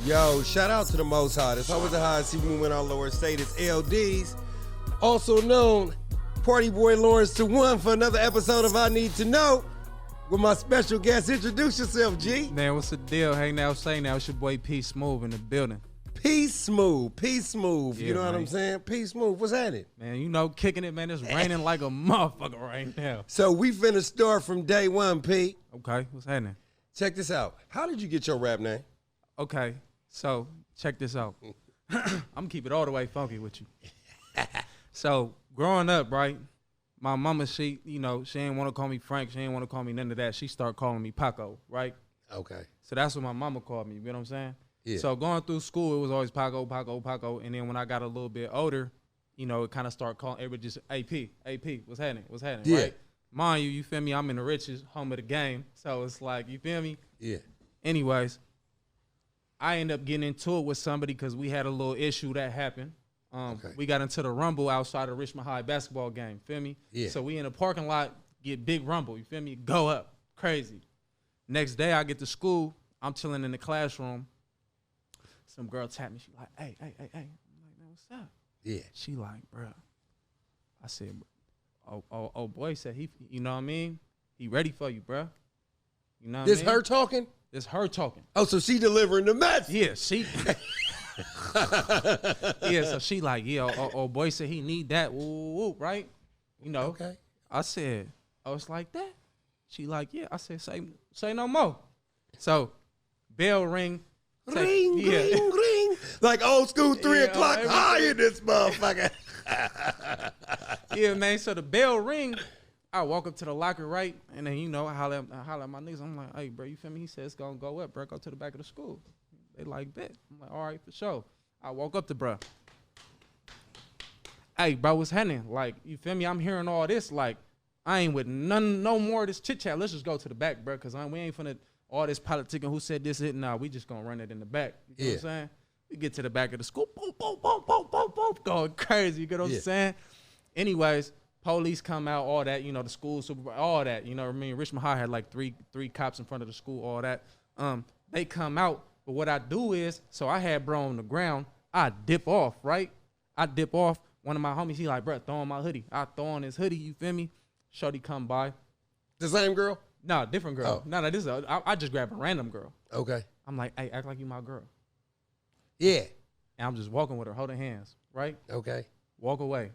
Yo, shout out to the Most High. It's always the highest even when our Lord state is L-Deez, also known Party Boy Lawrence to one for another episode of I Need to Know with my special guest. Introduce yourself, G. Man, what's the deal? Hey now, say now, it's your boy P Smoov in the building. P Smoov, P Smoov. Yeah, you know man. what I'm saying? P Smoov. What's happening? Man, you know, kicking it, man. It's raining like a motherfucker right now. So we finna start from day one, P. Okay, what's happening? Check this out. How did you get your rap name? Okay, so check this out. I'm gonna keep it all the way funky with you. So growing up, right, my mama, she ain't want to call me Frank. She ain't want to call me none of that. She started calling me Paco, right? Okay. So that's what my mama called me. You know what I'm saying? Yeah. So going through school, it was always Paco, Paco, Paco. And then when I got a little bit older, it kind of started calling everybody just AP, what's happening? What's happening? Yeah. Right? Mind you feel me? I'm in the richest home of the game. So it's like, you feel me? Yeah. Anyways, I ended up getting into it with somebody because we had a little issue that happened. Okay. We got into the rumble outside of Richmond High basketball game, feel me? Yeah. So we in the parking lot, get big rumble, you feel me? Go up, crazy. Next day I get to school, I'm chilling in the classroom. Some girl tapped me, she like, hey. I'm like, man, what's up? Yeah. She like, bruh. I said, oh boy said he, you know what I mean? He ready for you, bruh. You know what I mean? This her talking? It's her talking. Oh, so she delivering the message. Yeah, she. Yeah, so she like, yeah, oh boy said he need that, woo, right? Okay. I said, oh, it's like that? She like, yeah. I said, say no more. So, bell ring. Ring, ring. Like old school 3 o'clock everything. high in this motherfucker. Yeah, man, so the bell ring. I walk up to the locker, right? And then, I holler at my niggas. I'm like, hey, bro, you feel me? He said it's going to go up, bro. Go to the back of the school. They like, bet. I'm like, all right, for sure. I walk up to bro. Hey, bro, what's happening? Like, you feel me? I'm hearing all this. Like, I ain't with no more of this chit-chat. Let's just go to the back, bro, because we ain't finna all this politicking. Who said this? Nah, we just going to run it in the back. You know what I'm saying? We get to the back of the school. Boom, boom, boom, boom, boom, boom. Going crazy. You get what I'm saying? Anyways, police come out, all that, the school supervisor, all that, what I mean? Richmond High had like three cops in front of the school, all that. They come out, but what I do is, so I had bro on the ground, I dip off, right? I dip off. One of my homies, he like, bro, throw on my hoodie. I throw on his hoodie, you feel me? Shorty come by. The same girl? No, different girl. Oh. No, this is I just grabbed a random girl. Okay. I'm like, hey, act like you my girl. Yeah. And I'm just walking with her, holding hands, right? Okay. Walk away.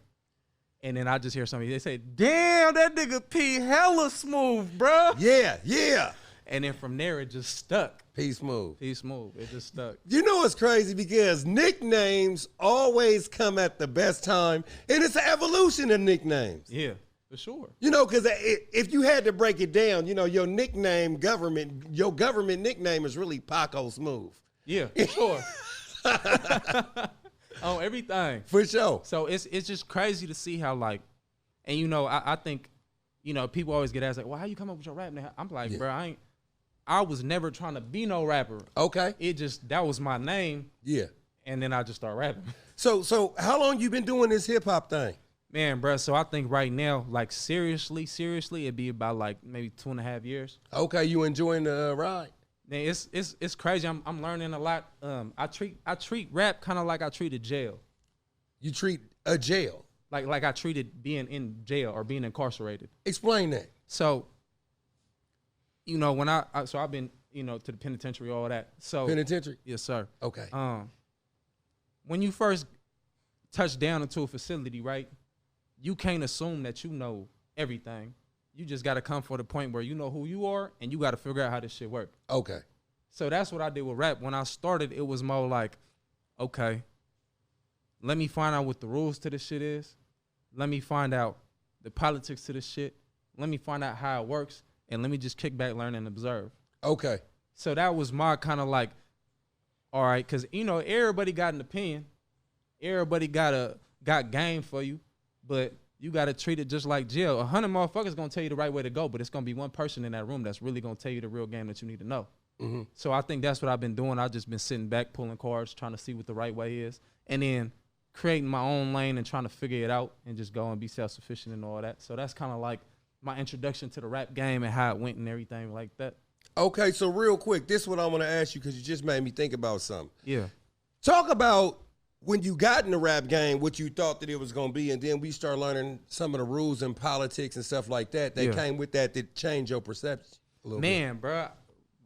And then I just hear somebody, they say, damn, that nigga P hella smooth, bruh. Yeah. And then from there, it just stuck. P Smoov. P Smoov, it just stuck. You know what's crazy? Because nicknames always come at the best time, and it's an evolution of nicknames. Yeah, for sure. Because if you had to break it down, your nickname, your government nickname is really Paco Smoov. Yeah, for sure. On everything. For sure. So it's just crazy to see how, like, and I think, people always get asked, like, well, how you come up with your rap name? I'm like, bro, I was never trying to be no rapper. Okay. That was my name. Yeah. And then I just started rapping. So how long you been doing this hip hop thing? Man, bro, so I think right now, like, seriously, it'd be about, like, maybe 2.5 years. Okay, you enjoying the ride? Man, it's crazy. I'm learning a lot. I treat rap kind of like I treated jail. You treat a jail? Like I treated being in jail or being incarcerated. Explain that. So, when I've been, to the penitentiary, all that. So Penitentiary? Yes, sir. Okay. When you first touch down into a facility, right, you can't assume that you know everything. You just got to come for the point where you know who you are and you got to figure out how this shit work. Okay. So that's what I did with rap. When I started, it was more like, okay, let me find out what the rules to this shit is. Let me find out the politics to this shit. Let me find out how it works. And let me just kick back, learn, and observe. Okay. So that was my kind of like, all right, because, everybody got an opinion. Everybody got game for you. But you got to treat it just like jail. 100 motherfuckers going to tell you the right way to go, but it's going to be one person in that room that's really going to tell you the real game that you need to know. Mm-hmm. So I think that's what I've been doing. I've just been sitting back, pulling cards, trying to see what the right way is, and then creating my own lane and trying to figure it out and just go and be self-sufficient and all that. So that's kind of like my introduction to the rap game and how it went and everything like that. Okay, so real quick, this is what I want to ask you because you just made me think about something. Yeah. Talk about when you got in the rap game, what you thought that it was going to be, and then we start learning some of the rules in politics and stuff like that came with that changed your perception a little bit. Man, bro,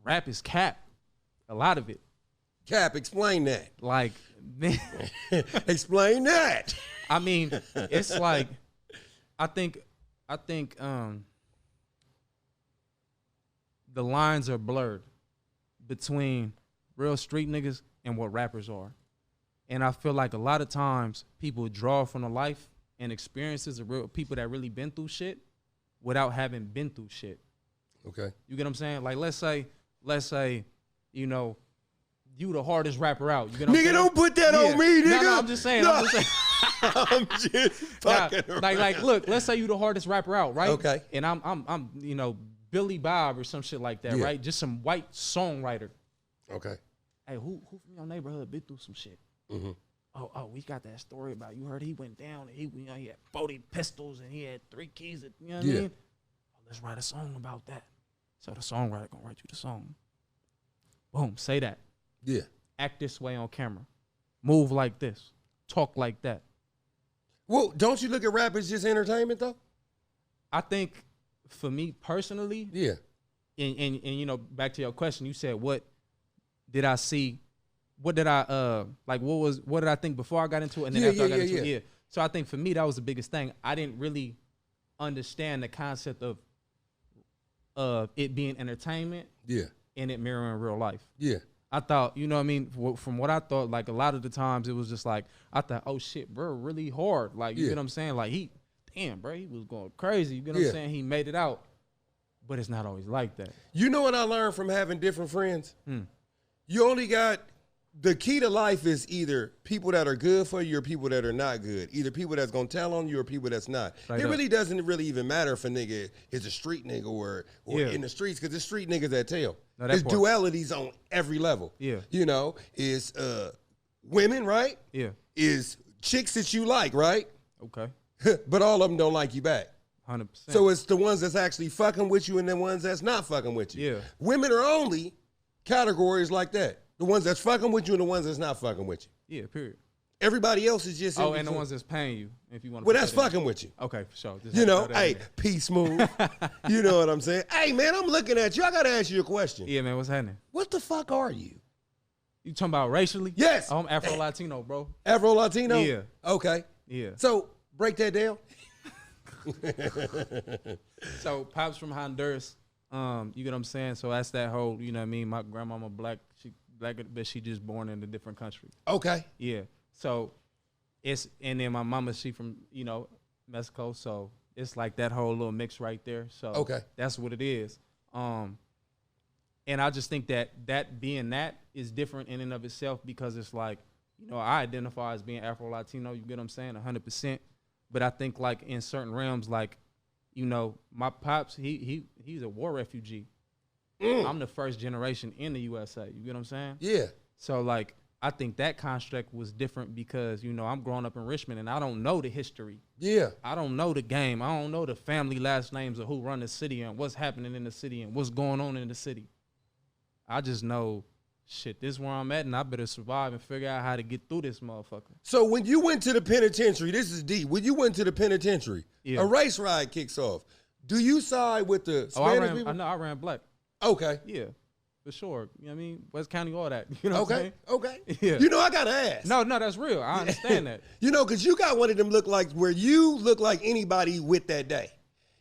rap is cap. A lot of it. Cap, explain that. Like, man. Explain that. I mean, it's like, I think the lines are blurred between real street niggas and what rappers are. And I feel like a lot of times people draw from the life and experiences of real people that really been through shit without having been through shit. Okay. You get what I'm saying? Like, let's say, you know, you the hardest rapper out. You get what I'm saying? Nigga, don't put that on me, nigga. No, I'm just saying. No. I'm just saying. I'm just fucking around. Like, look, let's say you the hardest rapper out, right? Okay. And I'm, you know, Billy Bob or some shit like that, right? Just some white songwriter. Okay. Hey, who from your neighborhood been through some shit? Mm-hmm. Oh, we got that story about, you heard he went down and he had 40 pistols and he had 3 keys. You know what I mean? Oh, let's write a song about that. So the songwriter gonna write you the song. Boom, say that. Yeah. Act this way on camera. Move like this. Talk like that. Well, don't you look at rap as just entertainment though? I think for me personally, Yeah. And you know, back to your question, you said what did I see? What did I what did I think before I got into it and then after I got into it? Yeah. So I think for me that was the biggest thing. I didn't really understand the concept of it being entertainment. Yeah. And it mirroring real life. Yeah. I thought, you know what I mean? From what I thought, like a lot of the times it was just like, I thought, oh shit, bro, really hard. Like, you get what I'm saying? Like damn, bro, he was going crazy. You get what I'm saying? He made it out. But it's not always like that. You know what I learned from having different friends? You only got, the key to life is either people that are good for you or people that are not good. Either people that's going to tell on you or people that's not. Right, it really doesn't really even matter if a nigga is a street nigga or in the streets, because it's street niggas that tell. No, there's dualities on every level. Yeah. You know, is women, right? Yeah. Is chicks that you like, right? Okay. But all of them don't like you back. 100%. So it's the ones that's actually fucking with you and the ones that's not fucking with you. Yeah. Women are only categories like that. The ones that's fucking with you and the ones that's not fucking with you. Yeah, period. Everybody else is just... Oh, and the ones that's paying you, if you want to... Well, that's fucking with you. Okay, for sure. You know, hey, peace move. You know what I'm saying? Hey, man, I'm looking at you. I got to ask you a question. Yeah, man, what's happening? What the fuck are you? You talking about racially? Yes. I'm Afro-Latino, bro. Afro-Latino? Yeah. Okay. Yeah. So, break that down. So, Pops from Honduras, you get what I'm saying? So, that's that whole, you know what I mean? My grandmama black, but she just born in a different country. Okay. Yeah. So and then my mama, she from, you know, Mexico. So it's like that whole little mix right there. So okay, that's what it is. And I just think that being that is different in and of itself, because it's like, you know, I identify as being Afro-Latino, you get what I'm saying, 100%. But I think like in certain realms, like, you know, my pops, he's a war refugee. I'm the first generation in the USA. You get what I'm saying? Yeah. So, like, I think that construct was different because, you know, I'm growing up in Richmond and I don't know the history. Yeah. I don't know the game. I don't know the family last names of who run the city and what's happening in the city and what's going on in the city. I just know, shit, this is where I'm at and I better survive and figure out how to get through this motherfucker. So when you went to the penitentiary, this is deep. When you went to the penitentiary, a race riot kicks off. Do you side with the Spanish people? I ran black. Okay. Yeah, for sure. You know what I mean? West County, all that. You know what I'm saying? Okay. Yeah. You know, I got to ask. No, that's real. I understand that. You know, because you got one of them look like where you look like anybody with that day.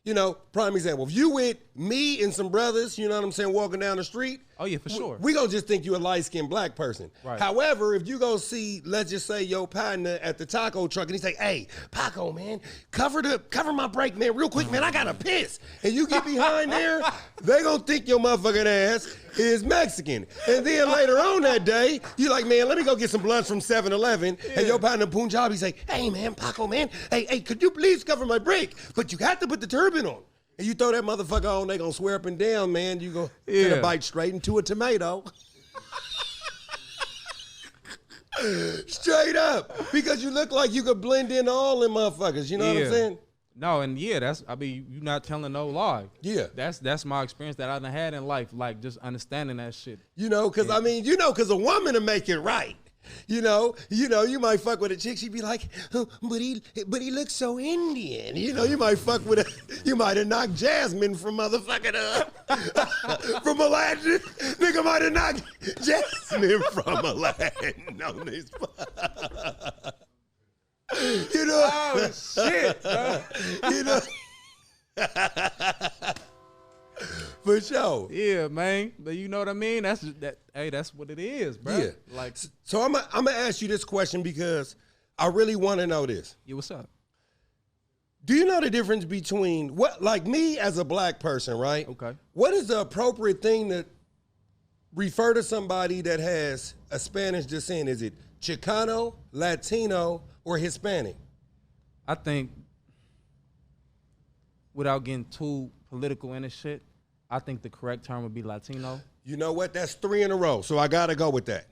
You know, prime example. If you with me and some brothers, you know what I'm saying, walking down the street. Oh, yeah, for sure. We going to just think you a light-skinned black person. Right. However, if you go see, let's just say, your partner at the taco truck, and he say, hey, Paco, man, cover my brake, man, real quick, man, I got to piss. And you get behind there, they going to think your motherfucking ass is Mexican. And then later on that day, you like, man, let me go get some lunch from 7-Eleven. Yeah. And your partner Punjabi say, hey, man, Paco, man, hey, could you please cover my brake? But you got to put the turban on. And you throw that motherfucker on, they gonna swear up and down, man. You gonna bite straight into a tomato. Straight up. Because you look like you could blend in all them motherfuckers. You know what I'm saying? No, and yeah, you're not telling no lie. Yeah. That's my experience that I done had in life, like just understanding that shit. You know, because I mean, you know, because a woman to make it right. You know, you might fuck with a chick. She'd be like, oh, but he looks so Indian. You know, you might fuck with you might have knocked Jasmine from motherfucking from Aladdin. Nigga might have knocked Jasmine from Aladdin on this. You know, Oh shit, bro. you know. For sure. Yeah, man. But you know what I mean? Hey, that's what it is, bro. Yeah. Like, so I'm gonna ask you this question because I really want to know this. yeah, what's up? Do you know the difference between like me as a black person, right? Okay. What is the appropriate thing to refer to somebody that has a Spanish descent? Is it Chicano, Latino, or Hispanic? I think, without getting too political in this shit, I think the correct term would be Latino. You know what? That's 3 in a row, so I gotta go with that.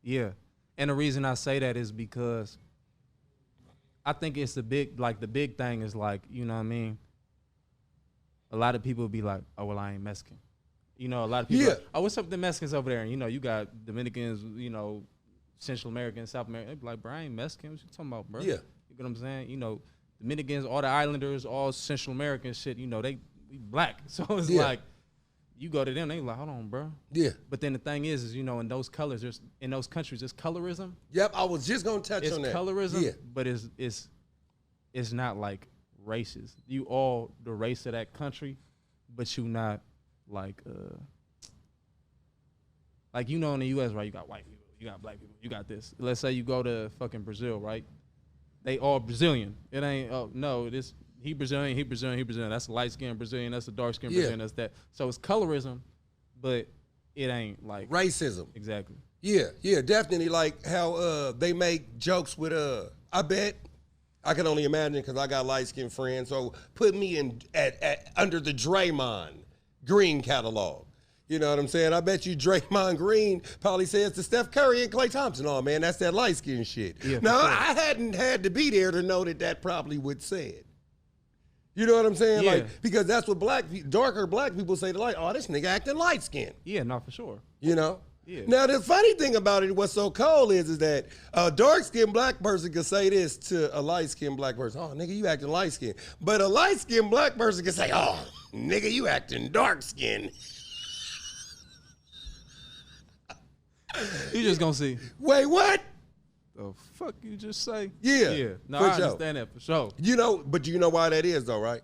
Yeah. And the reason I say that is because I think it's the big thing is like, you know what I mean? A lot of people be like, oh, well, I ain't Mexican. You know, a lot of people like, oh, what's up with the Mexicans over there? And, you know, you got Dominicans, you know, Central Americans, South American. They be like, bro, I ain't Mexican. What you talking about, bro? Yeah. You get what I'm saying? You know, Dominicans, all the Islanders, all Central American shit, you know, we black. So it's like, you go to them, they like, hold on, bro. Yeah. But then the thing is, you know, in those countries, there's colorism. Yep, I was just gonna touch on that. It's colorism, Yeah. but it's not like racist. You all the race of that country, but you not like you know in the U.S., right? You got white people, you got black people, you got this. Let's say you go to fucking Brazil, right? They all Brazilian. It ain't he Brazilian. That's a light skinned Brazilian. That's a dark skinned Brazilian. That's that. So it's colorism, but it ain't like racism. Exactly. Yeah, definitely. Like how they make jokes with I bet I can only imagine because I got light skinned friends. So put me in at under the Draymond Green catalog. You know what I'm saying? I bet you Draymond Green probably says to Steph Curry and Klay Thompson, oh, man, that's that light-skinned shit. Yeah, now, sure. I hadn't had to be there to know that probably would say it. You know what I'm saying? Yeah. Like, because that's what darker black people say to oh, this nigga acting light-skinned. Yeah, no, for sure. You know? Yeah. Now, the funny thing about it, what's so cold is that a dark-skinned black person can say this to a light-skinned black person. Oh, nigga, you acting light-skinned. But a light-skinned black person can say, oh, nigga, you acting dark-skinned. You just gonna see. Wait, what? The fuck you just say? Yeah. No, I understand that for sure. You know, but you know why that is though, right?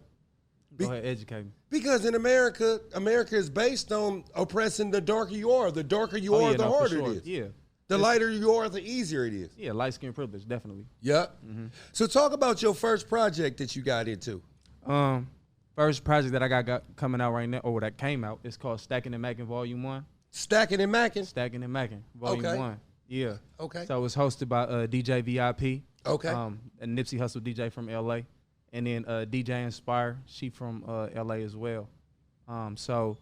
Go ahead, educate me. Because in America is based on oppressing the darker you are. The darker you are, the harder it is. Yeah. The lighter you are, the easier it is. Yeah, light skin privilege, definitely. Yep. Mm-hmm. So talk about your first project that you got into. First project that I got coming out right now, or that came out, it's called Stacking and Macking Volume 1. Stacking and Macking? Stacking and Macking, Volume 1. Yeah. Okay. So it was hosted by DJ VIP. Okay. A Nipsey Hussle DJ from LA. And then DJ Inspire, she from LA as well. So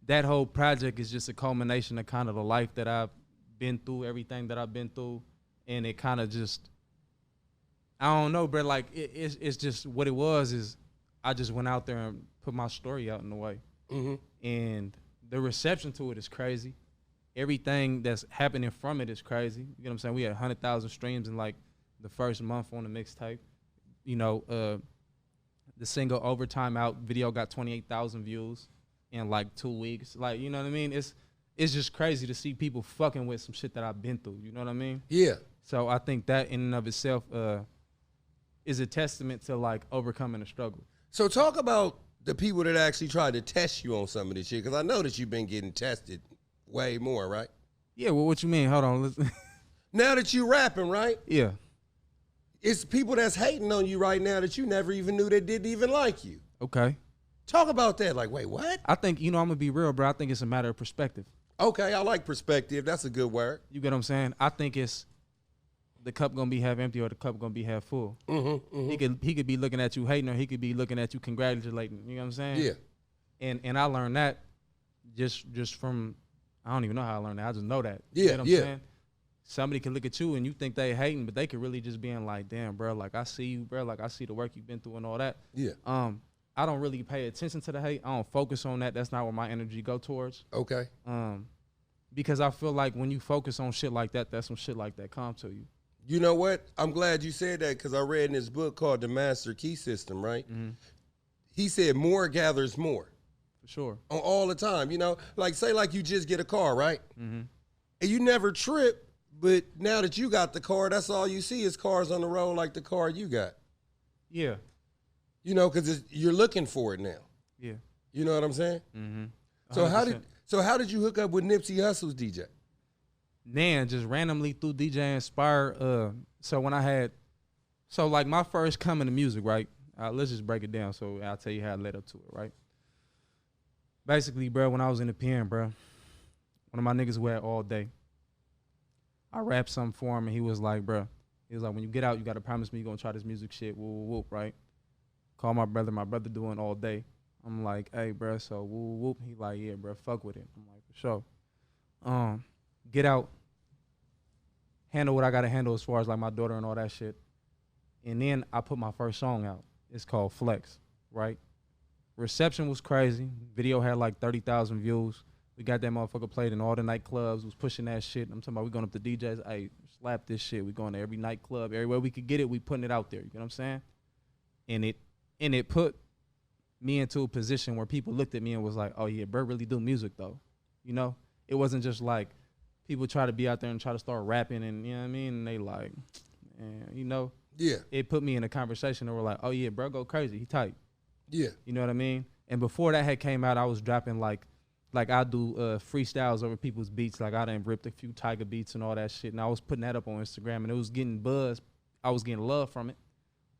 that whole project is just a culmination of kind of the life that I've been through, everything that I've been through. And it kind of just, I don't know, bro. Like, it's just what it was is I just went out there and put my story out in the way. Mm-hmm. And the reception to it is crazy. Everything that's happening from it is crazy. You know what I'm saying? We had 100,000 streams in like the first month on the mixtape. You know, the single Overtime Out video got 28,000 views in like 2 weeks. Like, you know what I mean? It's just crazy to see people fucking with some shit that I've been through. You know what I mean? Yeah. So I think that in and of itself is a testament to like overcoming a struggle. So talk about the people that actually tried to test you on some of this shit, because I know that you've been getting tested way more, right? Yeah, well, what you mean? Hold on. Now that you rapping, right? Yeah. It's people that's hating on you right now that you never even knew that didn't even like you. Okay. Talk about that. Like, wait, what? I think, I'm going to be real, bro. I think it's a matter of perspective. Okay, I like perspective. That's a good word. You get what I'm saying? I think it's the cup going to be half empty or the cup going to be half full. Mm-hmm, mm-hmm. He could be looking at you hating, or he could be looking at you congratulating. You know what I'm saying? Yeah. And I learned that just from, I don't even know how I learned that. I just know that. Yeah, you know what I'm saying? somebody can look at you and you think they hating, but they could really just being like, damn, bro, like I see you, bro, like I see the work you've been through and all that. Yeah. I don't really pay attention to the hate. I don't focus on that. That's not where my energy go towards. Okay. Because I feel like when you focus on shit like that, that's when shit like that come to you. You know what? I'm glad you said that because I read in this book called The Master Key System, right? Mm-hmm. He said more gathers more. For sure. All the time, you know? Like, say like you just get a car, right? Mm-hmm. And you never trip, but now that you got the car, that's all you see is cars on the road like the car you got. Yeah. You know, because you're looking for it now. Yeah. You know what I'm saying? Mm-hmm. So how did you hook up with Nipsey Hussle's DJ? Man, just randomly through DJ Inspire. So when I had, so like my first coming to music, right? Let's just break it down. So I'll tell you how I led up to it, right? Basically, bro, when I was in the pen, bro, one of my niggas who had all day, I rapped something for him, and he was like, bro, when you get out, you got to promise me you're going to try this music shit, whoop, whoop, whoop, right? Call my brother doing all day. I'm like, hey, bro, so whoop, whoop. He like, yeah, bro, fuck with it. I'm like, for sure. Get out, handle what I got to handle as far as like my daughter and all that shit. And then I put my first song out. It's called Flex, right? Reception was crazy. Video had like 30,000 views. We got that motherfucker played in all the nightclubs, was pushing that shit. I'm talking about we going up to DJs, hey, slap this shit. We going to every nightclub, everywhere we could get it, we putting it out there. You know what I'm saying? And it put me into a position where people looked at me and was like, oh yeah, bro really do music though. You know? It wasn't just like people try to be out there and try to start rapping and, you know what I mean? And they like, man, you know? Yeah. It put me in a conversation and we're like, oh yeah, bro, go crazy. He tight. Yeah. You know what I mean? And before that had came out, I was dropping like I do freestyles over people's beats. Like I done ripped a few Tiger beats and all that shit. And I was putting that up on Instagram and it was getting buzz. I was getting love from it.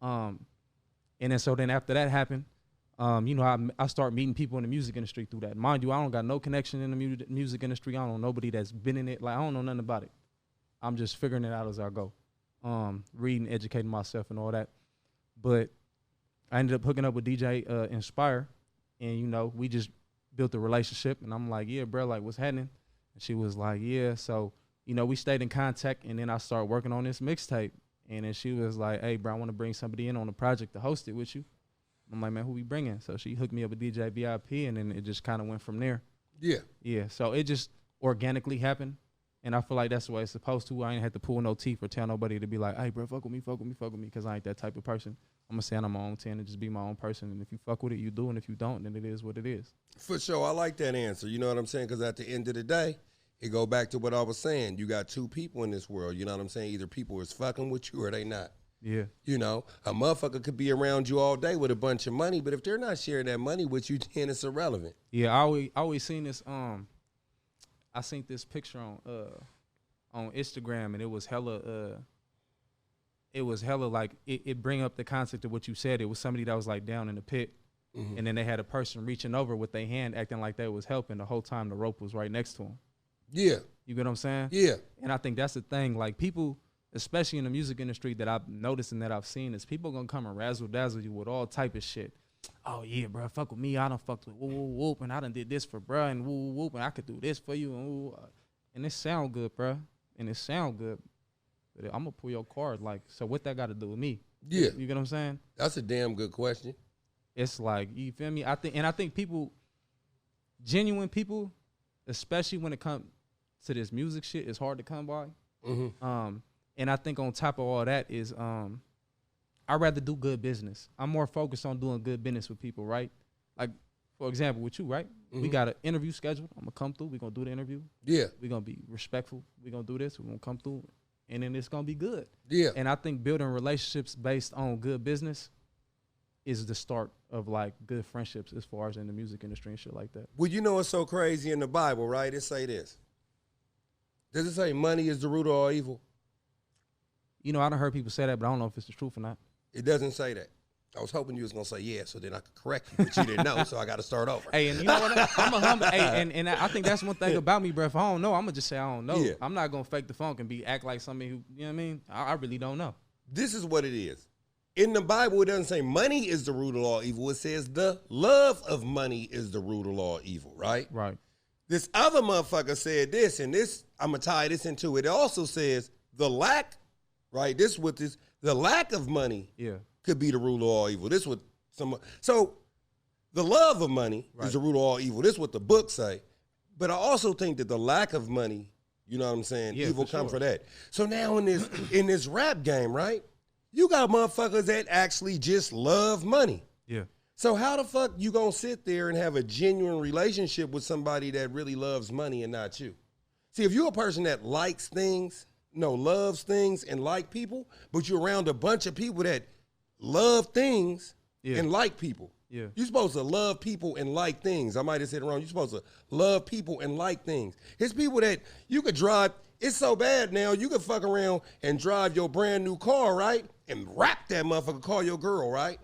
And then after that happened, you know, I start meeting people in the music industry through that. Mind you, I don't got no connection in the music industry. I don't know nobody that's been in it. Like I don't know nothing about it. I'm just figuring it out as I go. Reading, educating myself and all that. But I ended up hooking up with DJ Inspire, and you know, we just built a relationship. And I'm like, yeah, bro, like what's happening? And she was like, yeah. So you know, we stayed in contact, and then I started working on this mixtape. And then she was like, hey, bro, I want to bring somebody in on the project to host it with you. I'm like, man, who we bringing? So she hooked me up with DJ VIP, and then it just kind of went from there. Yeah. Yeah. So it just organically happened. And I feel like that's the way it's supposed to. I ain't had to pull no teeth or tell nobody to be like, hey, bro, fuck with me, because I ain't that type of person. I'm going to stand on my own 10 and just be my own person. And if you fuck with it, you do. And if you don't, then it is what it is. For sure. I like that answer. You know what I'm saying? Because at the end of the day, it go back to what I was saying. You got two people in this world. You know what I'm saying? Either people is fucking with you or they not. Yeah. You know, a motherfucker could be around you all day with a bunch of money, but if they're not sharing that money with you, then it's irrelevant. Yeah, I always seen this. I seen this picture on Instagram, and it was hella like it bring up the concept of what you said. It was somebody that was like down in the pit, mm-hmm. and then they had a person reaching over with their hand, acting like they was helping. The whole time the rope was right next to them. Yeah. You get what I'm saying? Yeah. And I think that's the thing. Like people, especially in the music industry, that I've noticed and that I've seen, is people gonna come and razzle dazzle you with all type of shit. Oh yeah, bro, fuck with me. I done fucked with whoop whoop whoop, and I done did this for bro, and whoop whoop, and I could do this for you, and it sound good, bro, and it sound good. But I'm gonna pull your card, like, so what that got to do with me? Yeah, you get what I'm saying? That's a damn good question. It's like, you feel me? I think people, genuine people, especially when it comes to this music shit, is hard to come by. Mm-hmm. And I think on top of all that is, I'd rather do good business. I'm more focused on doing good business with people, right? Like, for example, with you, right? Mm-hmm. We got an interview scheduled. I'm going to come through. We're going to do the interview. Yeah. We're going to be respectful. We're going to do this. We're going to come through. And then it's going to be good. Yeah. And I think building relationships based on good business is the start of, like, good friendships as far as in the music industry and shit like that. Well, you know what's so crazy in the Bible, right? It say this. Does it say money is the root of all evil? You know, I done heard people say that, but I don't know if it's the truth or not. It doesn't say that. I was hoping you was going to say yeah, so then I could correct you, but you didn't know, so I got to start over. Hey, and you know what? I'm a humble. Hey, and I think that's one thing about me, bro. If I don't know, I'm going to just say I don't know. Yeah. I'm not going to fake the funk and act like somebody who, you know what I mean? I really don't know. This is what it is. In the Bible, it doesn't say money is the root of all evil. It says the love of money is the root of all evil, right? Right. This other motherfucker said this, and this, I'm going to tie this into it. It also says the lack, right? The lack of money could be the root of all evil. This what so the love of money is the root of all evil. This is what the books say. But I also think that the lack of money, you know what I'm saying, evil comes for that. So now in this rap game, right, you got motherfuckers that actually just love money. Yeah. So how the fuck you gonna sit there and have a genuine relationship with somebody that really loves money and not you? See, if you're a person that likes things, loves things and like people, but you're around a bunch of people that love things and like people. Yeah. You're supposed to love people and like things. I might have said it wrong. You're supposed to love people and like things. It's people that you could drive. It's so bad now, you could fuck around and drive your brand new car, right? And rap that motherfucker, call your girl, right?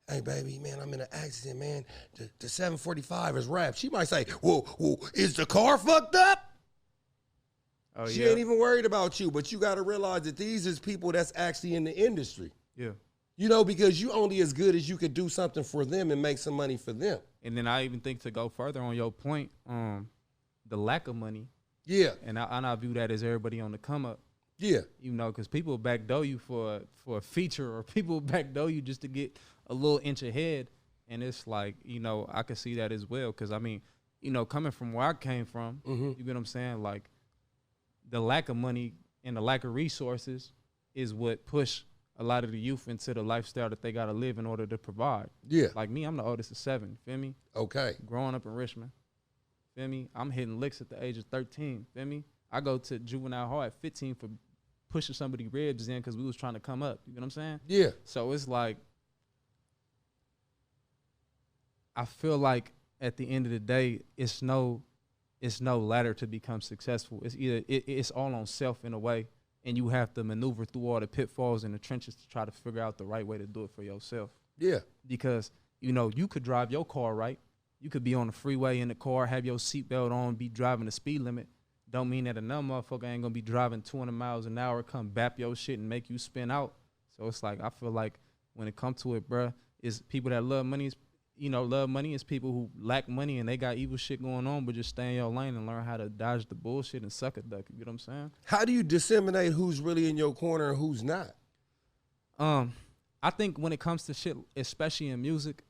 Hey, baby, man, I'm in an accident, man. The 745 is wrapped. She might say, well, is the car fucked up? Oh, she ain't even worried about you, but you got to realize that these is people that's actually in the industry. Yeah. You know, because you only as good as you could do something for them and make some money for them. And then I even think to go further on your point, the lack of money. Yeah. And I view that as everybody on the come up. Yeah. You know, because people backdoor you for a feature, or people backdoor you just to get a little inch ahead. And it's like, you know, I could see that as well. Because, I mean, you know, coming from where I came from, you get what I'm saying? Like, the lack of money and the lack of resources is what push a lot of the youth into the lifestyle that they got to live in order to provide. Yeah. Like me, I'm the oldest of 7, feel me? Okay. Growing up in Richmond, feel me? I'm hitting licks at the age of 13, feel me? I go to juvenile hall at 15 for pushing somebody ribs in because we was trying to come up. You know what I'm saying? Yeah. So it's like, I feel like at the end of the day, it's no ladder to become successful. It's either it's all on self in a way, and you have to maneuver through all the pitfalls and the trenches to try to figure out the right way to do it for yourself. Yeah. Because, you know, you could drive your car right. You could be on the freeway in the car, have your seatbelt on, be driving the speed limit. Don't mean that another motherfucker ain't gonna be driving 200 miles an hour, come bap your shit and make you spin out. So it's like, I feel like when it comes to it, bruh, is people that love money is people who lack money and they got evil shit going on, but just stay in your lane and learn how to dodge the bullshit and suck a duck. You know what I'm saying? How do you disseminate who's really in your corner and who's not? I think when it comes to shit, especially in music,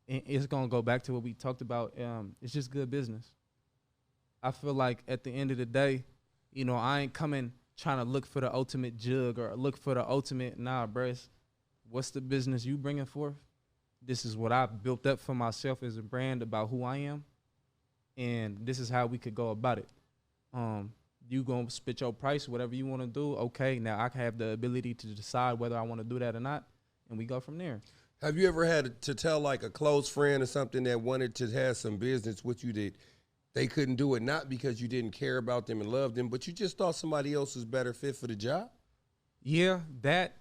it's gonna go back to what we talked about. It's just good business. I feel like at the end of the day, you know, I ain't coming trying to look for the ultimate jug or look for the ultimate, bruh. What's the business you bringing forth? This is what I built up for myself as a brand about who I am, and this is how we could go about it. You gonna spit your price, whatever you want to do, okay. Now I have the ability to decide whether I want to do that or not, and we go from there. Have you ever had to tell like a close friend or something that wanted to have some business with you that they couldn't do it, not because you didn't care about them and love them, but you just thought somebody else was better fit for the job? Yeah, that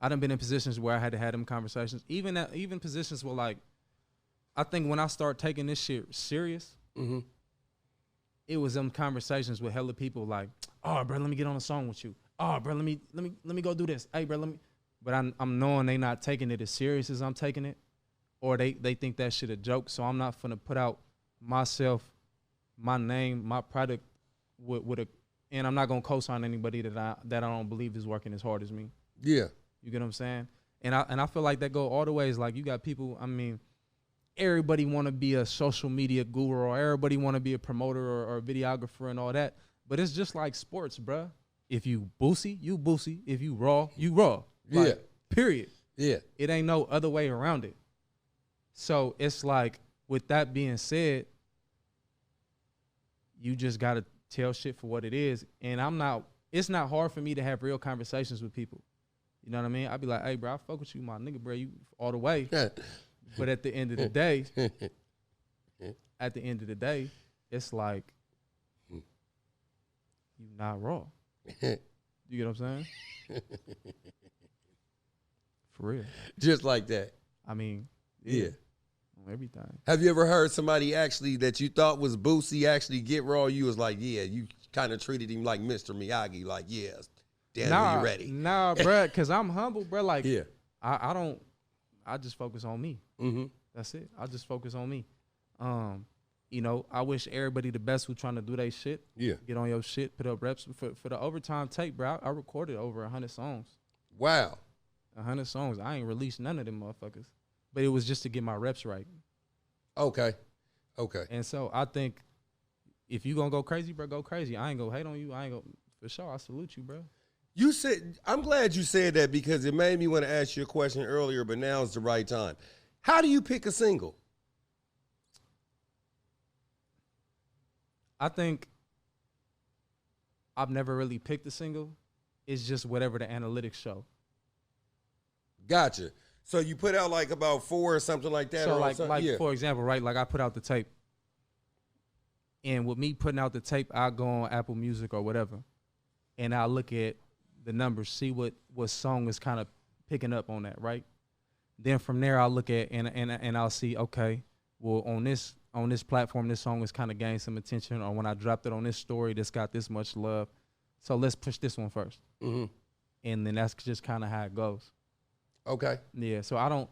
I done been in positions where I had to have them conversations. Even positions where, like, I think when I start taking this shit serious, it was them conversations with hella people like, oh, bro, let me get on a song with you. Oh, bro, let me go do this. Hey, bro, let me. But I'm knowing they not taking it as serious as I'm taking it, or they think that shit a joke. So I'm not finna put out myself, my name, my product and I'm not gonna co-sign anybody that I don't believe is working as hard as me. Yeah. You get what I'm saying? And I feel like that go all the ways. Like, you got people, I mean, everybody want to be a social media guru, or everybody want to be a promoter or a videographer and all that. But it's just like sports, bruh. If you Boosie, you Boosie. If you Raw, you Raw. Like, yeah. Period. Yeah. It ain't no other way around it. So it's like, with that being said, you just got to tell shit for what it is. And it's not hard for me to have real conversations with people. You know what I mean? I'd be like, hey, bro, I fuck with you, my nigga, bro, you all the way. But at the end of the day, it's like, you not raw. You get what I'm saying? For real. Just like that. I mean, yeah. On everything. Have you ever heard somebody actually that you thought was Boosie actually get raw? You was like, yeah, you kind of treated him like Mr. Miyagi, like, yeah, damn, you ready? Nah, bro, because I'm humble, bro. Like, yeah. I just focus on me. That's it. I just focus on me. you know, I wish everybody the best who trying to do their shit. Yeah. Get on your shit, put up reps. For the overtime tape, bro, I recorded over 100 songs. Wow. 100 songs. I ain't released none of them motherfuckers. But it was just to get my reps right. Okay. Okay. And so I think if you gonna go crazy, bro, go crazy. I ain't gonna hate on you. I ain't gonna, for sure, I salute you, bro. You said, I'm glad you said that because it made me want to ask you a question earlier, but now is the right time. How do you pick a single? I think I've never really picked a single. It's just whatever the analytics show. Gotcha. So you put out like about 4 or something like that? So or like yeah. for example, right, like I put out the tape. And with me putting out the tape, I go on Apple Music or whatever. And I look at the numbers, see what song is kind of picking up on that, right? Then from there I'll look at and I'll see, okay, well on this platform, this song has kind of gained some attention, or when I dropped it on this story, this got this much love. So let's push this one first. Mm-hmm. And then that's just kind of how it goes. Okay. Yeah, so I don't,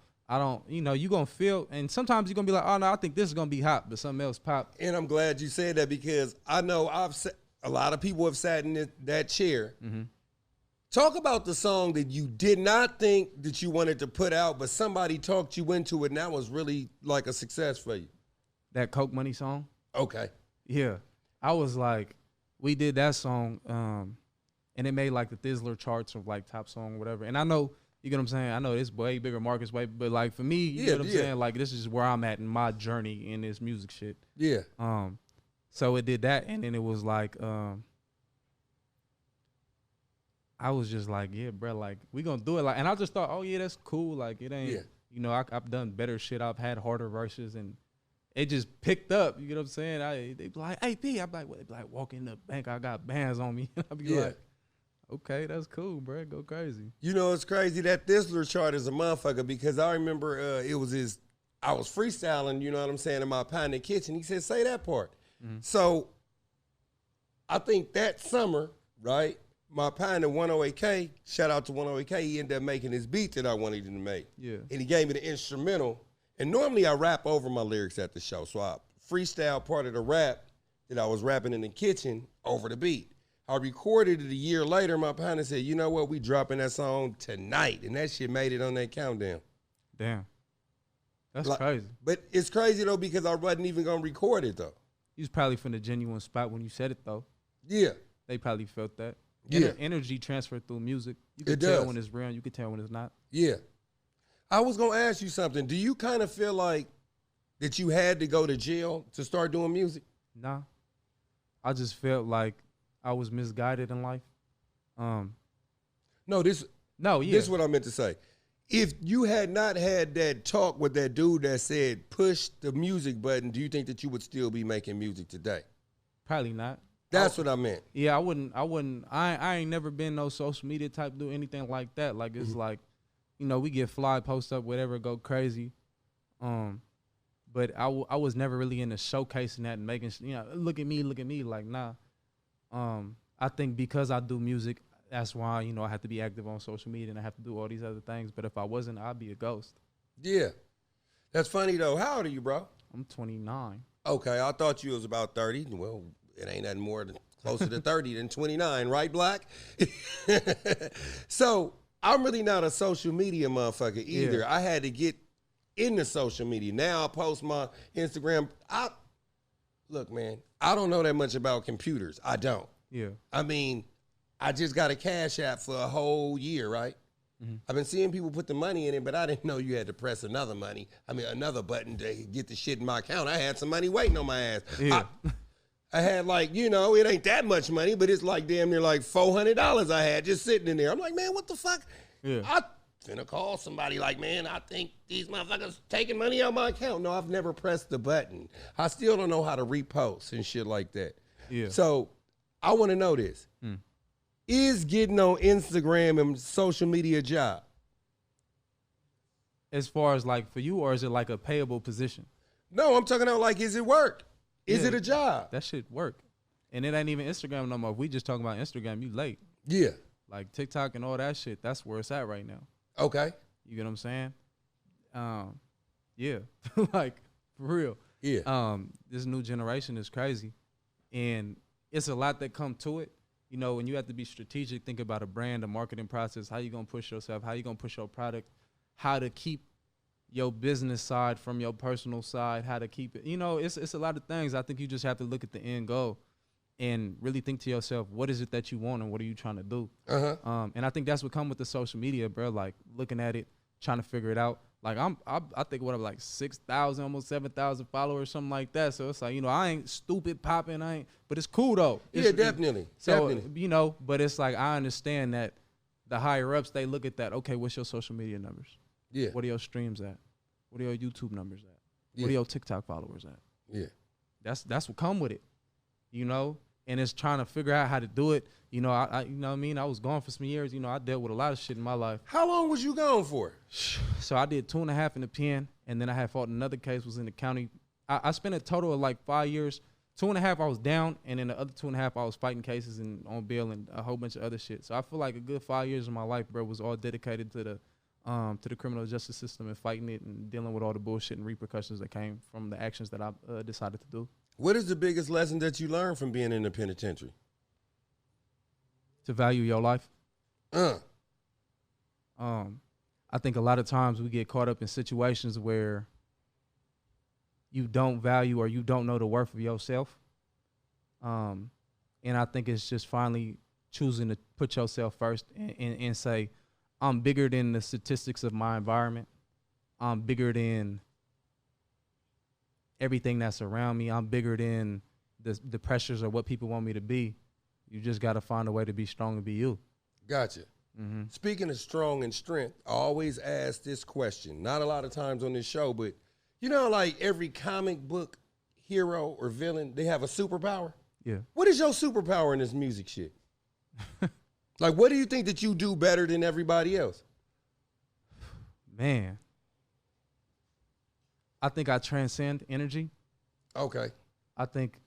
you know, you going to feel, and sometimes you're going to be like, oh, no, I think this is going to be hot, but something else pop. And I'm glad you said that because I know a lot of people have sat in that chair. Mm-hmm. Talk about the song that you did not think that you wanted to put out, but somebody talked you into it, and that was really like a success for you. That Coke Money song? Okay. Yeah. I was like, we did that song, and it made like the Thizzler charts of like top song or whatever. And I know, you get what I'm saying? I know it's way bigger markets, way, but like for me, you know what I'm saying? Like this is where I'm at in my journey in this music shit. Yeah. So it did that, and then it was like, I was just like, yeah, bro, like we gonna do it. Like, and I just thought, oh yeah, that's cool. Like it ain't, you know, I've done better shit. I've had harder verses, and it just picked up. You know what I'm saying? They be like, hey P, I'm like, what? They be like, walk in the bank, I got bands on me. I be like, okay, that's cool, bro. Go crazy. You know, it's crazy that Thizzler chart is a motherfucker because I remember I was freestyling, you know what I'm saying, in my Pioneer Kitchen. He said, say that part. Mm-hmm. So I think that summer, right, my Pioneer 108K, shout out to 108K, he ended up making his beat that I wanted him to make. Yeah. And he gave me the instrumental. And normally I rap over my lyrics at the show. So I freestyle part of the rap that I was rapping in the kitchen over the beat. I recorded it a year later. My partner said, you know what, we dropping that song tonight. And that shit made it on that countdown. Damn. That's crazy. But it's crazy, though, because I wasn't even going to record it, though. You was probably from the genuine spot when you said it, though. Yeah. They probably felt that. Yeah. Energy transferred through music. You can tell when it's real. You can tell when it's not. Yeah. I was going to ask you something. Do you kind of feel like that you had to go to jail to start doing music? Nah. I just felt like I was misguided in life. This is what I meant to say. If you had not had that talk with that dude that said push the music button, do you think that you would still be making music today? Probably not. That's what I meant. Yeah, I wouldn't. I ain't never been no social media type, do anything like that. Like it's like, you know, we get fly, post up, whatever, go crazy. But I was never really into showcasing that and making, you know, look at me, like, nah. I think because I do music, that's why, you know, I have to be active on social media and I have to do all these other things. But if I wasn't, I'd be a ghost. Yeah. That's funny, though. How old are you, bro? I'm 29. Okay, I thought you was about 30. Well, it ain't nothing more than closer to 30 than 29, right, Black? So I'm really not a social media motherfucker either. Yeah. I had to get into social media. Now I post my Instagram. Look, man, I don't know that much about computers. I don't. Yeah. I mean, I just got a Cash App for a whole year, right? Mm-hmm. I've been seeing people put the money in it, but I didn't know you had to press another button to get the shit in my account. I had some money waiting on my ass. Yeah. I had like, you know, it ain't that much money, but it's like damn near like $400 I had just sitting in there. I'm like, man, what the fuck? Yeah. I finna call somebody like, man, I think these motherfuckers taking money out my account. No, I've never pressed the button. I still don't know how to repost and shit like that. Yeah. So I want to know this. Is getting on Instagram and social media a job? As far as like for you, or is it like a payable position? No, I'm talking about like, is it work? Is it a job? That shit work. And it ain't even Instagram no more. If we just talking about Instagram, you late. Yeah. Like TikTok and all that shit, that's where it's at right now. Okay. You get what I'm saying? Yeah. Like, for real. This new generation is crazy, and it's a lot that come to it. You know, when you have to be strategic, think about a brand, a marketing process, how you gonna push yourself, how you gonna push your product, how to keep your business side from your personal side, how to keep it. You know, it's a lot of things. I think you just have to look at the end goal and really think to yourself, what is it that you want and what are you trying to do? And I think that's what come with the social media, bro. Like looking at it, trying to figure it out. Like I think what I'm like 6,000, almost 7,000 followers, something like that. So it's like, you know, I ain't stupid popping, but it's cool though. Yeah, definitely. So definitely. you know, but it's like I understand that the higher ups, they look at that. Okay, what's your social media numbers? Yeah. What are your streams at? What are your YouTube numbers at? What are your TikTok followers at? Yeah. That's what come with it, you know. And it's trying to figure out how to do it. You know, I you know what I mean? I was gone for some years. You know, I dealt with a lot of shit in my life. How long was you gone for? So I did 2.5 in the pen, and then I had fought another case, was in the county. I spent a total of like 5 years. 2.5 I was down, and then the other 2.5 I was fighting cases and on bail and a whole bunch of other shit. So I feel like a good 5 years of my life, bro, was all dedicated to the criminal justice system and fighting it and dealing with all the bullshit and repercussions that came from the actions that I decided to do. What is the biggest lesson that you learned from being in the penitentiary? To value your life. I think a lot of times we get caught up in situations where you don't value or you don't know the worth of yourself. And I think it's just finally choosing to put yourself first and say, I'm bigger than the statistics of my environment. I'm bigger than everything that's around me. I'm bigger than the pressures of what people want me to be. You just got to find a way to be strong and be you. Gotcha. Mm-hmm. Speaking of strong and strength, I always ask this question. Not a lot of times on this show, but you know, like every comic book hero or villain, they have a superpower. Yeah. What is your superpower in this music shit? Like, what do you think that you do better than everybody else? Man, I think I transcend energy. Okay. I think,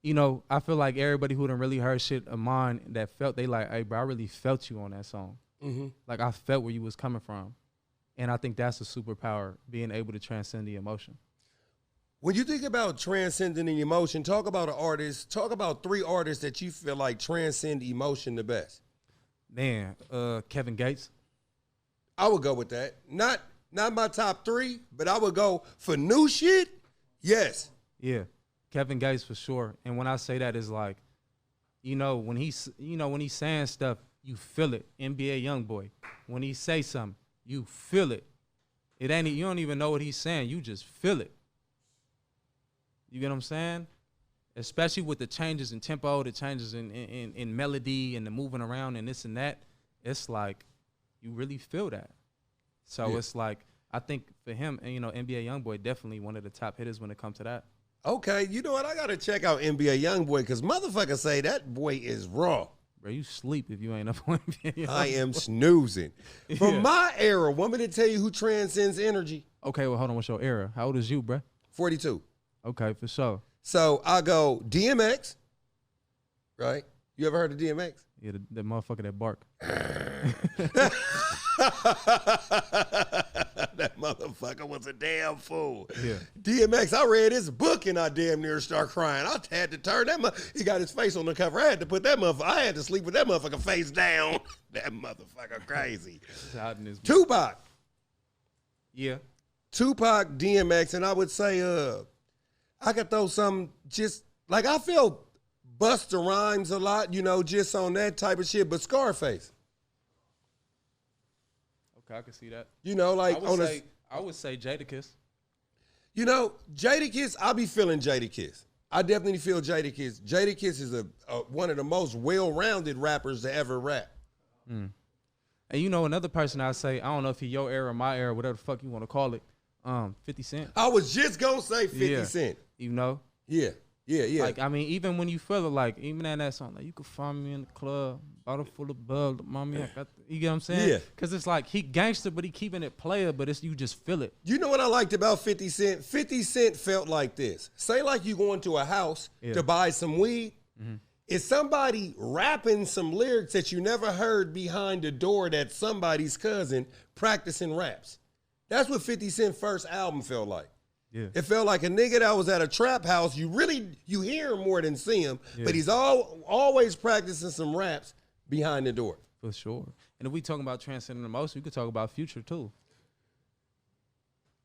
you know, I feel like everybody who done really heard shit of mine that felt, they like, hey, bro, I really felt you on that song. Mm-hmm. Like, I felt where you was coming from. And I think that's a superpower, being able to transcend the emotion. When you think about transcending the emotion, talk about an artist, talk about 3 artists that you feel like transcend emotion the best. Man, Kevin Gates. I would go with that. Not my top 3, but I would go for new shit. Yes. Yeah, Kevin Gates for sure. And when I say that, it's like, you know, when he's saying stuff, you feel it. NBA YoungBoy, when he say something, you feel it. You don't even know what he's saying. You just feel it. You get what I'm saying? Especially with the changes in tempo, the changes in melody and the moving around and this and that. It's like you really feel that. So It's like, I think for him, and you know, NBA YoungBoy definitely one of the top hitters when it comes to that. Okay, you know what? I got to check out NBA YoungBoy because motherfuckers say that boy is raw. Bro, you sleep if you ain't up on NBA YoungBoy. I am snoozing. From my era, want me to tell you who transcends energy? Okay, well, hold on. What's your era? How old is you, bro? 42. Okay, for sure. So I go DMX, right? You ever heard of DMX? Yeah, the motherfucker that bark. That motherfucker was a damn fool. Yeah. DMX, I read his book and I damn near start crying. I had to turn he got his face on the cover. I had to put that motherfucker, I had to sleep with that motherfucker face down. That motherfucker crazy. Tupac. Yeah. Tupac, DMX, and I would say, I could throw some just, like I feel Busta Rhymes a lot, you know, just on that type of shit, but Scarface. Okay, I can see that. You know, like I would say Jadakiss. You know, Jadakiss, I be feeling Jadakiss. I definitely feel Jadakiss. Jadakiss is one of the most well-rounded rappers to ever rap. Mm. And you know, another person I say, I don't know if he your era, my era, whatever the fuck you want to call it, 50 Cent. I was just gonna say 50 Cent. You know? Yeah. Like, I mean, even when you feel it, like, even in that song, like, you could find me in the club, bottle full of bub, mommy, I got you get what I'm saying? Yeah. Because it's like, he gangster, but he keeping it player, but it's you just feel it. You know what I liked about 50 Cent? 50 Cent felt like this. Say like you go into a house to buy some weed. Mm-hmm. Is somebody rapping some lyrics that you never heard behind the door that somebody's cousin practicing raps? That's what 50 Cent's first album felt like. Yeah. It felt like a nigga that was at a trap house. You hear him more than see him, but he's always practicing some raps behind the door. For sure. And if we talking about transcending emotion, we could talk about Future too.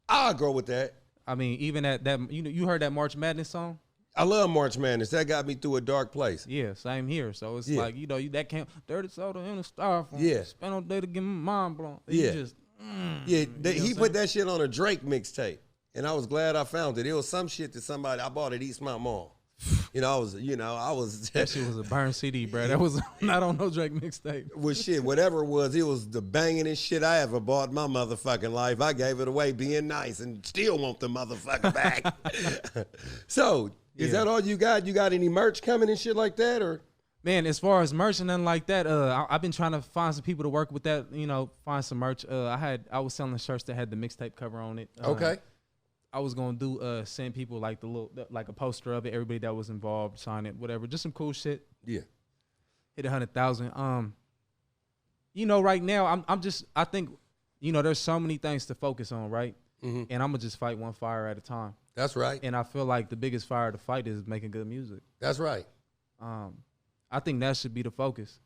I'll go with that. I mean, even at that, you heard that March Madness song? I love March Madness. That got me through a dark place. Yeah, same here. So it's like, that can't, dirty soda in the styrofoam. Yeah. Spend all day to get my mind blown. Yeah. Just, He put that shit on a Drake mixtape. And I was glad I found it. It was some shit that I bought at East Mount Mall. I was that shit was a burn CD, bro. That was not on no Drake mixtape. Well, shit, whatever it was the bangingest shit I ever bought in my motherfucking life. I gave it away being nice and still want the motherfucker back. So, is that all you got? You got any merch coming and shit like that, or? Man, as far as merch and nothing like that, I've been trying to find some people to work with that. Find some merch. I was selling shirts that had the mixtape cover on it. Okay. I was gonna send people like like a poster of it, everybody that was involved, sign it, whatever, just some cool shit. Yeah. Hit 100,000. Right now I think there's so many things to focus on, right? Mm-hmm. And I'm gonna just fight one fire at a time. That's right. And I feel like the biggest fire to fight is making good music. That's right. I think that should be the focus,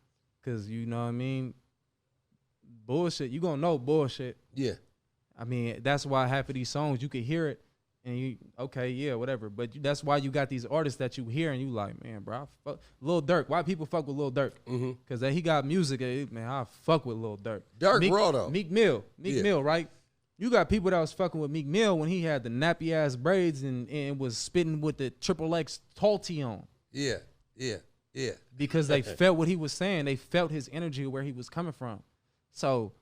cause you know what I mean. Bullshit, you gonna know bullshit. Yeah. I mean, that's why half of these songs you could hear it and whatever. But that's why you got these artists that you hear and you like, man, bro, Lil Durk. Why people fuck with Lil Durk? Because he got music. Man, I fuck with Lil Durk. Raw though. Meek Mill, right? You got people that was fucking with Meek Mill when he had the nappy ass braids and was spitting with the XXX Talty on. Yeah. Because they felt what he was saying. They felt his energy where he was coming from. So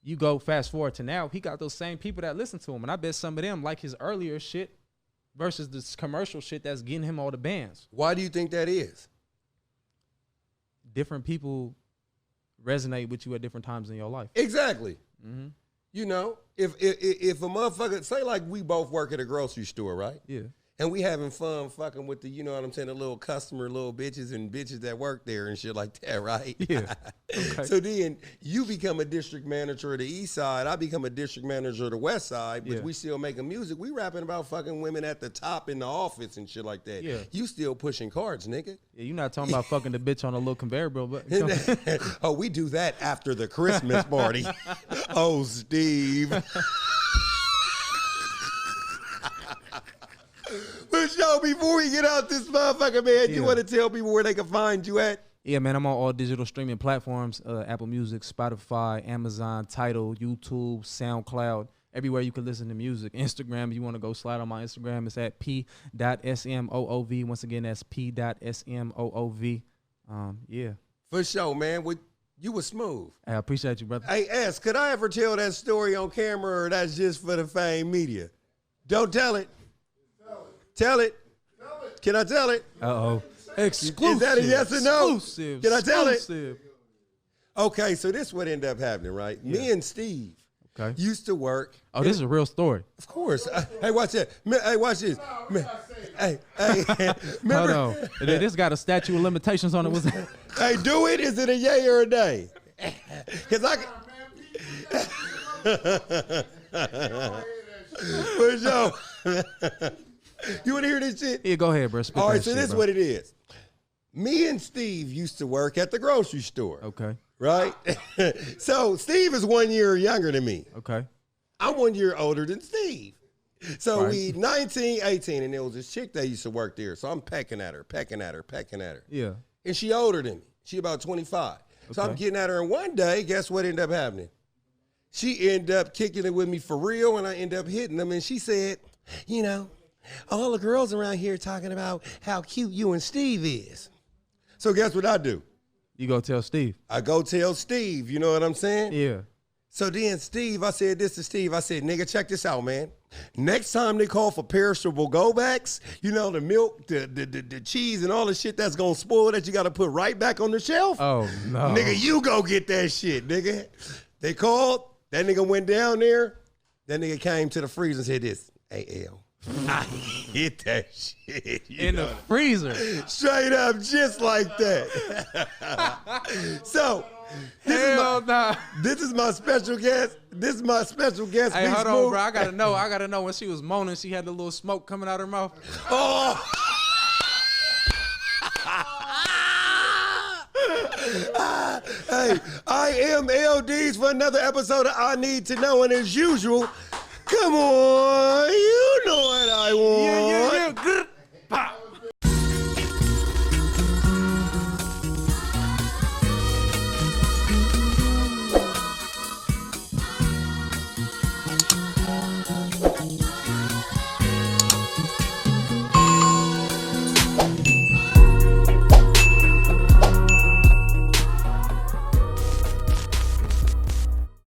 you go fast forward to now, he got those same people that listen to him. And I bet some of them like his earlier shit versus this commercial shit that's getting him all the bands. Why do you think that is? Different people resonate with you at different times in your life. Exactly. Mm-hmm. If a motherfucker, say like we both work at a grocery store, right? Yeah. And we having fun fucking with the, you know what I'm saying, the little customer, little bitches and bitches that work there and shit like that, right? Yeah. Okay. So then you become a district manager of the east side, I become a district manager of the west side, but we still making music. We rapping about fucking women at the top in the office and shit like that. Yeah. You still pushing cards, nigga. Yeah, you not talking about fucking the bitch on a little conveyor belt. But oh, we do that after the Christmas party. Oh, Steve. But yo, before we get out this motherfucker, man, you want to tell people where they can find you at? Yeah, man, I'm on all digital streaming platforms, Apple Music, Spotify, Amazon, Tidal, YouTube, SoundCloud, everywhere you can listen to music. Instagram, if you want to go slide on my Instagram, it's at p.smoov. Once again, that's p.smoov. Yeah. For sure, man. You was smooth. I appreciate you, brother. Hey, S, could I ever tell that story on camera, or that's just for the fame media? Don't tell it. Tell it. Can I tell it? Uh-oh. Exclusive. Is that a yes or no? Exclusive. Can I tell it? Okay, so this what ended up happening, right? Yeah. Me and Steve used to work. Oh, this is a real story. Of course. Hey, watch that. Hey, watch this. Hey, hold on. This got a statute of limitations on it. Hey, do it. Is it a yay or a nay? Because I For sure. You want to hear this shit? Yeah, go ahead, bro. Spit all right, that so shit, this is what it is. Me and Steve used to work at the grocery store. Okay. Right? So Steve is 1 year younger than me. Okay. I'm 1 year older than Steve. So we 19, 18, and there was this chick that used to work there. So I'm pecking at her. Yeah. And she older than me. She about 25. So I'm getting at her, and one day, guess what ended up happening? She ended up kicking it with me for real, and I ended up hitting them, and she said, you know, all the girls around here talking about how cute you and Steve is. So guess what I do? You go tell Steve. I go tell Steve, you know what I'm saying? Yeah. So then Steve, I said this to Steve. I said, nigga, check this out, man. Next time they call for perishable go-backs, you know, the milk, the cheese, and all the shit that's going to spoil that you got to put right back on the shelf. Oh, no. Nigga, you go get that shit, nigga. They called. That nigga went down there. That nigga came to the freezer and said this. Hey, L, I hit that shit. In the freezer. Straight up, just like that. So, this is my special guest. This is my special guest. Hey, Big hold on, Smoov. bro. I gotta know when she was moaning, she had the little smoke coming out her mouth. Oh. Hey, I am L-Deez for another episode of I Need to Know, and as usual, come on, you know what I want.